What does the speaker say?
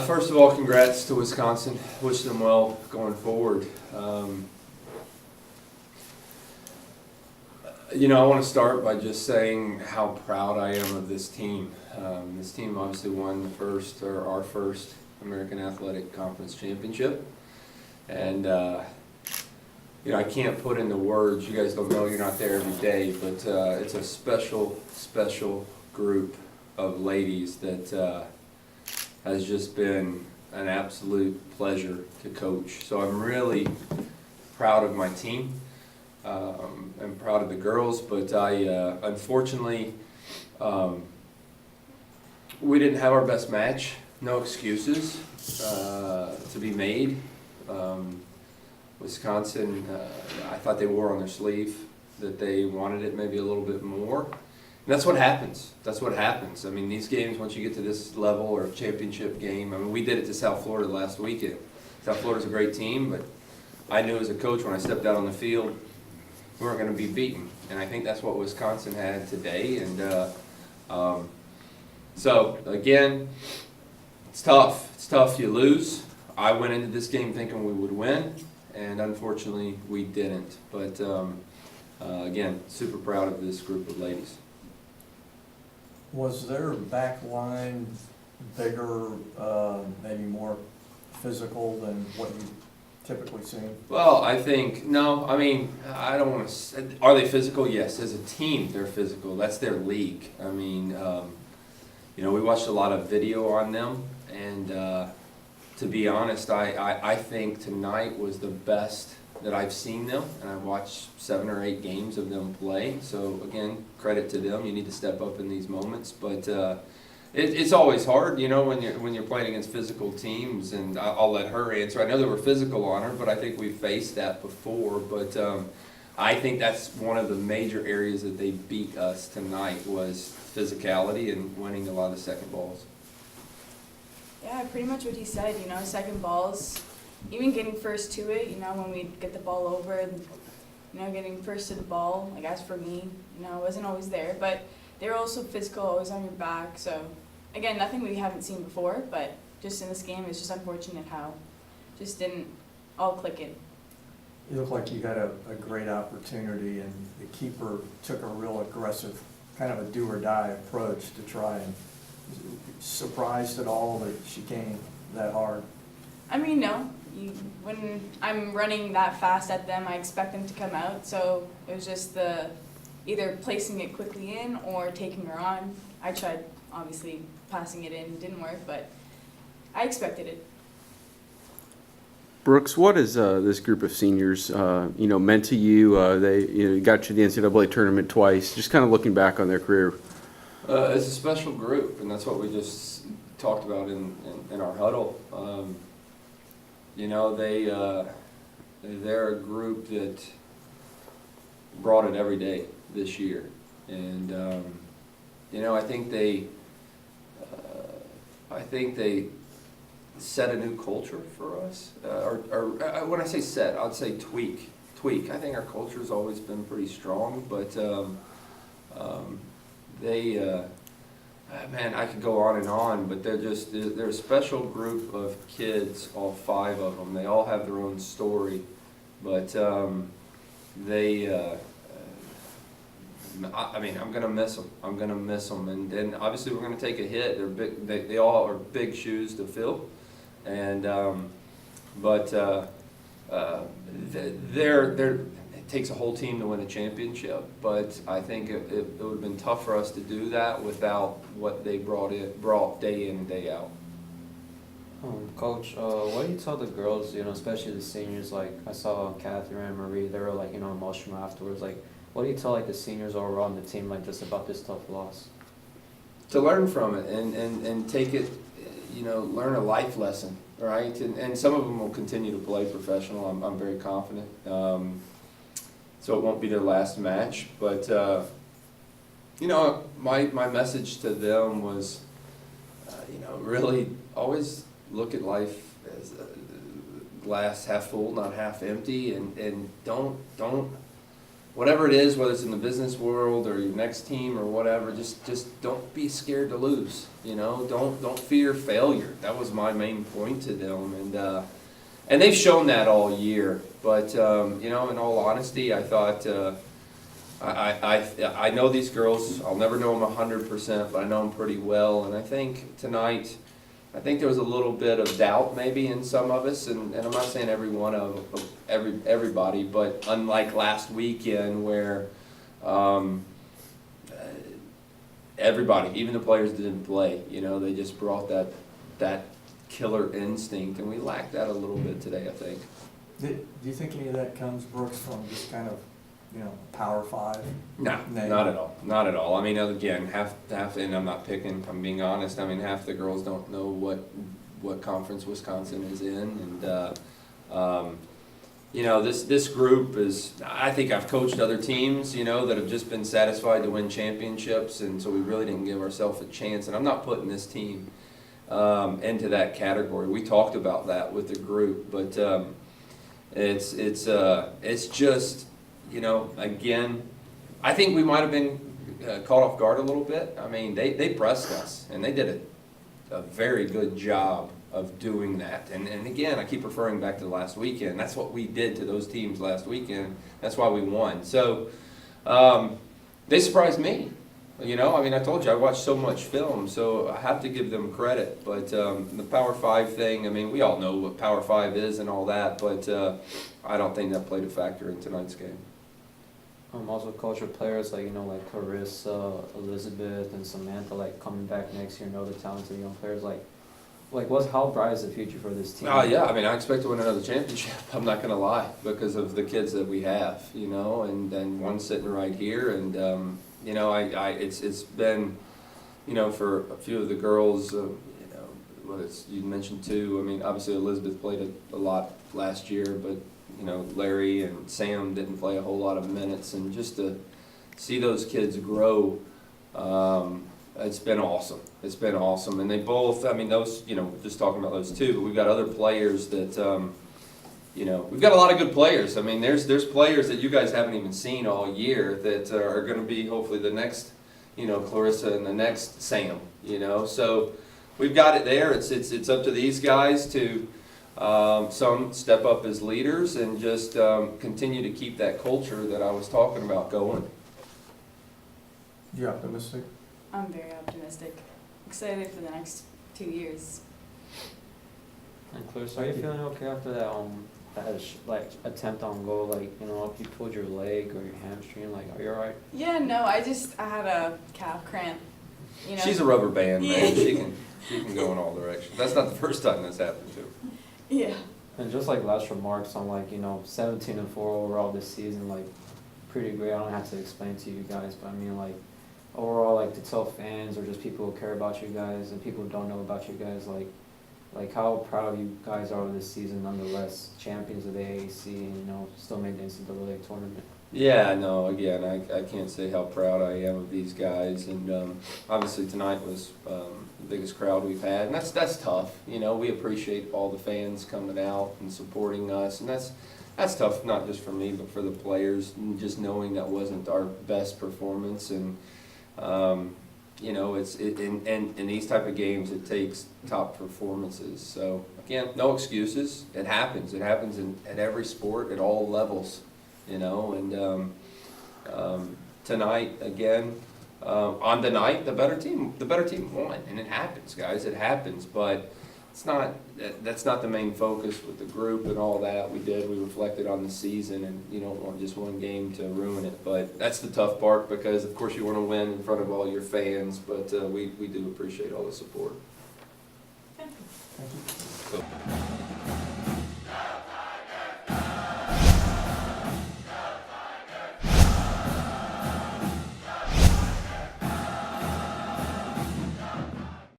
First of all, congrats to Wisconsin. Wish them well going forward. I want to start by just saying how proud I am of this team. This team obviously won our first American Athletic Conference championship. And, I can't put into words, you guys don't know, you're not there every day, but it's a special, special group of ladies that has just been an absolute pleasure to coach. So I'm really proud of my team. I'm proud of the girls, but unfortunately, we didn't have our best match. No excuses to be made. Wisconsin, I thought they wore on their sleeve that they wanted it maybe a little bit more. And that's what happens. That's what happens. I mean, these games, once you get to this level or championship game, I mean, we did it to South Florida last weekend. South Florida's a great team, but I knew as a coach when I stepped out on the field, we weren't going to be beaten. And I think that's what Wisconsin had today. And so, again, it's tough. It's tough. You lose. I went into this game thinking we would win, and unfortunately we didn't. But, again, super proud of this group of ladies. Was their back line bigger, maybe more physical than what you typically see? Well, I think, no, I mean, I don't want to, are they physical? Yes, as a team, they're physical. That's their league. I mean, we watched a lot of video on them, and to be honest, I think tonight was the best that I've seen them, and I've watched 7 or 8 games of them play. So again, credit to them. You need to step up in these moments, but it's always hard, when you're playing against physical teams. And I'll let her answer. I know they were physical on her, but I think we've faced that before. But I think that's one of the major areas that they beat us tonight was physicality and winning a lot of second balls. Yeah, pretty much what he said, second balls, even getting first to it, when we get the ball over, and, getting first to the ball, like as for me, I wasn't always there, but they were also physical, always on your back, so again, nothing we haven't seen before, but just in this game, it's just unfortunate how just didn't all click in. You look like you had a great opportunity, and the keeper took a real aggressive, kind of a do-or-die approach to try and surprised at all that she came that hard. I mean, no. When I'm running that fast at them, I expect them to come out. So it was just either placing it quickly in or taking her on. I tried, obviously, passing it in. Didn't work, but I expected it. Brooks, what is this group of seniors, meant to you? They got to the NCAA tournament twice. Just kind of looking back on their career. It's a special group, and that's what we just talked about in our huddle. They're a group that brought it every day this year, and I think they set a new culture for us. Or when I say set, I'd say tweak. I think our culture has always been pretty strong, but I could go on and on, but they're a special group of kids, all 5 of them. They all have their own story, but I'm going to miss them. I'm going to miss them, and then obviously we're going to take a hit. They're big. They all are big shoes to fill, and it takes a whole team to win a championship, but I think it would have been tough for us to do that without what they brought day in and day out. Coach, what do you tell the girls, especially the seniors? Like I saw Catherine and Marie, they were emotional afterwards. Like, what do you tell the seniors overall on the team just about this tough loss? To learn from it and take it, learn a life lesson, right? And some of them will continue to play professional. I'm very confident. So it won't be their last match, but my message to them was, really always look at life as a glass half full, not half empty, and don't whatever it is, whether it's in the business world or your next team or whatever, just don't be scared to lose. You know, don't fear failure. That was my main point to them, and they've shown that all year. But you know, in all honesty, I thought I know these girls. I'll never know them 100%, but I know them pretty well. And I think tonight, I think there was a little bit of doubt maybe in some of us, and I'm not saying every one of everybody, but unlike last weekend where everybody, even the players didn't play, you know, they just brought that killer instinct, and we lacked that a little bit today, I think. Do you think any of that comes, Brooks, from just kind of, you know, Power 5? No, name? not at all. Not at all. I mean, again, half, and I'm not picking, I'm being honest, I mean, half the girls don't know what conference Wisconsin is in, and, you know, this group is, I think I've coached other teams, you know, that have just been satisfied to win championships, and so we really didn't give ourselves a chance, and I'm not putting this team into that category. We talked about that with the group, but it's just, you know, again, I think we might have been caught off guard a little bit. I mean, they pressed us, and they did a very good job of doing that. And again, I keep referring back to the last weekend. That's what we did to those teams last weekend. That's why we won. So they surprised me. You know, I mean, I told you I watched so much film, so I have to give them credit. But the Power 5 thing, I mean, we all know what Power 5 is and all that, but I don't think that played a factor in tonight's game. Also culture players like, you know, like Carissa, Elizabeth, and Samantha, like coming back next year, and other talented young players, how bright is the future for this team? Oh yeah, I mean, I expect to win another championship. I'm not going to lie, because of the kids that we have, you know, and then one sitting right here, and you know, it's been, you know, for a few of the girls, you know, you mentioned two. I mean, obviously Elizabeth played a lot last year, but you know, Larry and Sam didn't play a whole lot of minutes, and just to see those kids grow, it's been awesome. It's been awesome, and they both, I mean, those, you know, just talking about those two, but we've got other players that, you know, we've got a lot of good players. I mean, there's players that you guys haven't even seen all year that are going to be hopefully the next, you know, Clarissa and the next Sam, you know, so we've got it there. It's up to these guys to some step up as leaders and just continue to keep that culture that I was talking about going. You optimistic? I'm very optimistic. Excited for the next 2 years. And Clarissa, are you feeling okay after that like attempt on goal? Like, you know, if you pulled your leg or your hamstring, like, are you alright? Yeah, no, I had a calf cramp. You know. She's a rubber band, man. Yeah. She can go in all directions. That's not the first time that's happened to her. Yeah. And just like last remarks on, like, you know, 17-4 overall this season, like, pretty great. I don't have to explain to you guys, but I mean, like, overall, like, to tell fans or just people who care about you guys and people who don't know about you guys, like how proud you guys are of this season, nonetheless, champions of the AAC, and, you know, still made the NCAA tournament. Yeah, no, again, I can't say how proud I am of these guys, and obviously tonight was the biggest crowd we've had, and that's tough. You know, we appreciate all the fans coming out and supporting us, and that's tough, not just for me, but for the players, and just knowing that wasn't our best performance, and you know, in these type of games, it takes top performances. So again, no excuses. It happens. It happens at every sport, at all levels. You know, and tonight again, on the night, the better team won, and it happens, guys. It happens, but that's not the main focus with the group and all that. We reflected on the season, and you don't want just one game to ruin it. But that's the tough part, because of course you want to win in front of all your fans, but we do appreciate all the support. Thank you. So.